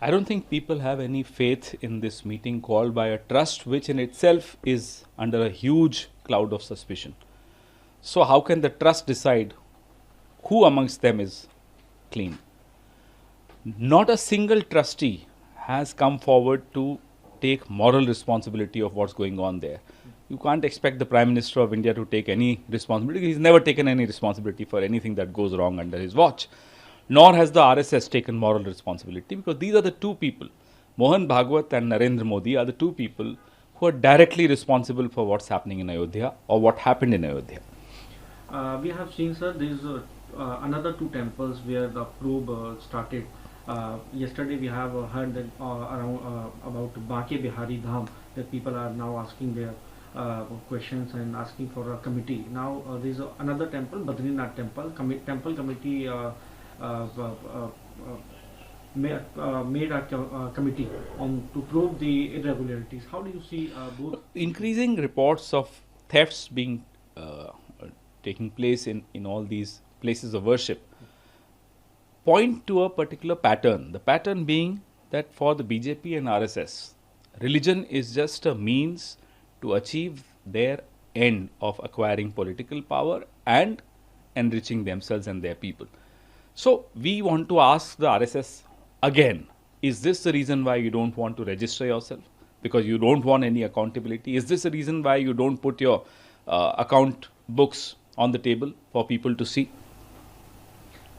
I don't think people have any faith in this meeting called by a trust which in itself is under a huge cloud of suspicion. So how can the trust decide who amongst them is clean? Not a single trustee has come forward to take moral responsibility of what's going on there. You can't expect the Prime Minister of India to take any responsibility. He's never taken any responsibility for anything that goes wrong under his watch. Nor has the RSS taken moral responsibility, because these are the two people, Mohan Bhagwat and Narendra Modi, are the two people who are directly responsible for what's happening in Ayodhya or what happened in Ayodhya. We have seen, sir, there is another two temples where the probe started. Yesterday we have heard that, around about Banke Bihari Dham, that people are now asking their questions and asking for a committee. Now there is another temple, Badrinath temple. Temple committee made a committee on to probe the irregularities. How do you see both? Increasing reports of thefts being taking place in all these places of worship point to a particular pattern. The pattern being that for the BJP and RSS, religion is just a means to achieve their end of acquiring political power and enriching themselves and their people. So we want to ask the RSS again, is this the reason why you don't want to register yourself? Because you don't want any accountability? Is this the reason why you don't put your account books on the table for people to see?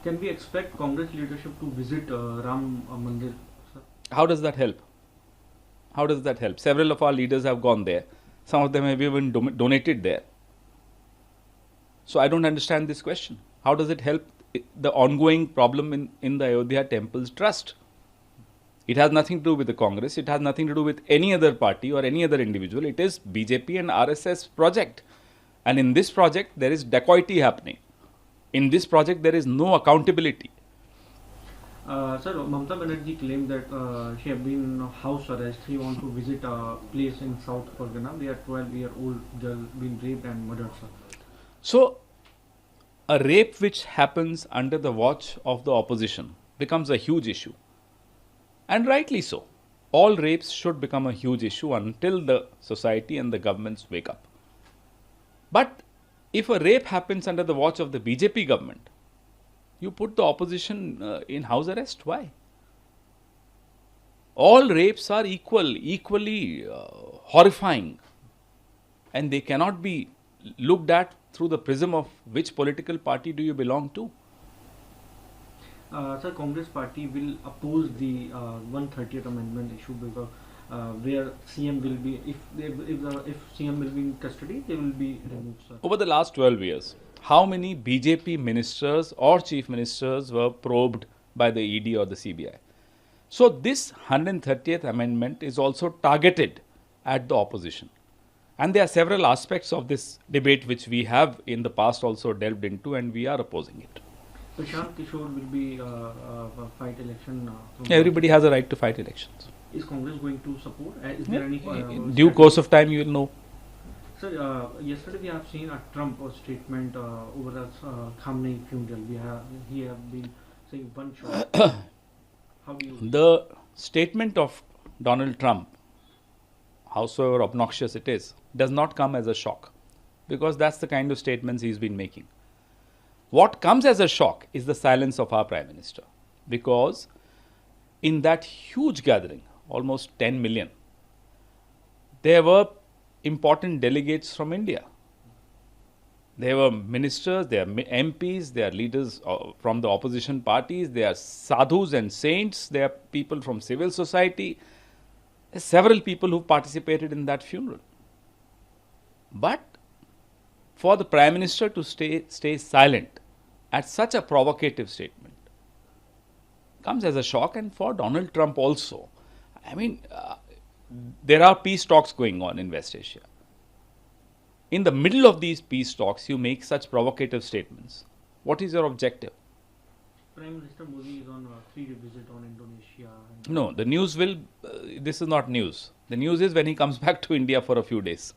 Can we expect Congress leadership to visit Ram Mandir, sir? How does that help? How does that help? Several of our leaders have gone there. Some of them have even donated there. So I don't understand this question. How does it help the ongoing problem in the Ayodhya temple's trust? It has nothing to do with the Congress. It has nothing to do with any other party or any other individual. It is BJP and RSS project. And in this project, there is dacoity happening. In this project, there is no accountability. Sir, Mamata Banerjee claimed that she had been house arrest. He want to visit a place in South Pargana where 12-year-old girl been raped and murdered, sir. So, a rape which happens under the watch of the opposition becomes a huge issue. And rightly so. All rapes should become a huge issue until the society and the governments wake up. But if a rape happens under the watch of the BJP government, you put the opposition in house arrest. Why? All rapes are equally horrifying, and they cannot be looked at through the prism of which political party do you belong to. Sir, Congress party will oppose the 130th amendment issue because where CM will be, if CM will be in custody, they will be removed, sir. Over the last 12 years, how many BJP ministers or chief ministers were probed by the ED or the CBI? So this 130th amendment is also targeted at the opposition. And there are several aspects of this debate which we have in the past also delved into, and we are opposing it. Prashant Kishore will be fight election. Everybody has a right to fight elections. Is Congress going to support? Is there any In due course of time, you will know. Sir, yesterday we have seen a Trump statement over the Khamenei funeral. He have been saying one shot. How do you? The statement of Donald Trump, howsoever obnoxious it is, does not come as a shock, because that's the kind of statements he's been making. What comes as a shock is the silence of our Prime Minister, because in that huge gathering, almost 10 million, there were important delegates from India. There were ministers, there are MPs, there are leaders from the opposition parties, there are sadhus and saints, there are people from civil society. There are several people who participated in that funeral. But for the Prime Minister to stay silent at such a provocative statement comes as a shock, and for Donald Trump also. I mean, there are peace talks going on in West Asia. In the middle of these peace talks, you make such provocative statements. What is your objective? Prime Minister Modi is on a 3-day visit on Indonesia. No, the news will, this is not news. The news is when he comes back to India for a few days.